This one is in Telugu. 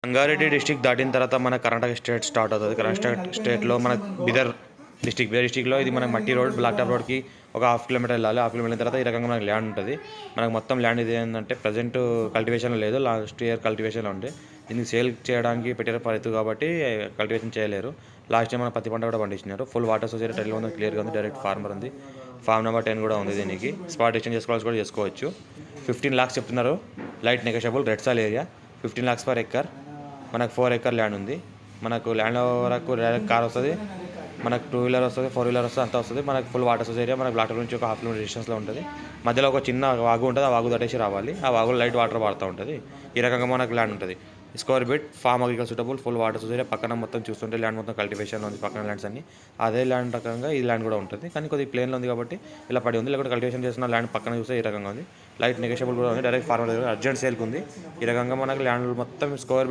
రంగారెడ్డి డిస్టిక్ దాటిన తర్వాత మన కర్ణాటక స్టేట్ స్టార్ట్ అవుతుంది. కర్ణాటక స్టేట్లో మన బిదర్ డిస్టిక్లో ఇది మన మట్టి రోడ్ బ్లాక్ టాప్ రోడ్కి ఒక హాఫ్ కిలోమీటర్ వెళ్ళాలి. హాఫ్ కిలోమీటర్ తర్వాత ఈ రకంగా మనకు ల్యాండ్ ఉంటుంది. మనకు మొత్తం ల్యాండ్ ఇది ఏంటంటే ప్రజెంట్ కల్టివేషన్ లేదు, లాస్ట్ ఇయర్ కల్టివేషన్లో ఉండే. దీనికి సేల్ చేయడానికి పెట్టారు పరిస్థితి కాబట్టి కల్టివేషన్ చేయలేరు. లాస్ట్ టైం మన పత్తి పంట కూడా పండించినారు. ఫుల్ వాటర్ సొసైటీ టైల్ ఉంది, క్లియర్గా ఉంది. డైరెక్ట్ ఫార్మర్ ఉంది. ఫార్మ్ నెంబర్ 10 కూడా ఉంది. దీనికి స్పాట్ ఎక్స్చేంజ్ చేసుకోవాల్సి కూడా చేసుకోవచ్చు. 15 lakhs చెప్తున్నారు. Light negotiable. రెడ్ సాల్ ఏరియా 15 lakhs per acre. మనకు 4 acre ల్యాండ్ ఉంది. మనకు ల్యాండ్ వరకు డైరెక్ట్ కార్ వస్తుంది, మనకు 2 wheeler వస్తుంది, 4 wheeler వస్తుంది, అంతా వస్తుంది. మనకు ఫుల్ వాటర్ సోర్స్ ఏరియా. మనకు బ్లాక్ నుంచి ఒక హాఫ్ కిలోమీటర్ డిస్టెన్స్లో ఉంటుంది. మధ్యలో ఒక చిన్న వాగు ఉంటుంది. ఆ వాగు దాటేసి రావాలి. ఆ వాగులో లైట్ వాటర్ పడుతూ ఉంటుంది. ఈ రకంగా మనకు ల్యాండ్ ఉంటుంది. Square bit farm agriculture suitable, full water source area. పక్కన మొత్తం చూస్తుంటే ల్యాండ్ మొత్తం కల్టివేషన్ ఉంది. పక్కన ల్యాండ్స్ అన్ని అదే ల్యాండ్ రకంగా ఈ ల్యాండ్ కూడా ఉంటుంది. కానీ కొద్దిగా ప్లేన్లో ఉంది కాబట్టి ఇలా పడి ఉంది. లేకపోతే కల్టివేషన్ చేసిన ల్యాండ్ పక్కన చూస్తే ఈ రకంగా ఉంది. లైట్ నెగోషియబుల్ కూడా ఉంది. డైరెక్ట్ ఫార్మర్ అర్జెంట్ సేల్కి ఉంది. ఈ రకంగా మనకు ల్యాండ్ మొత్తం స్క్వేర్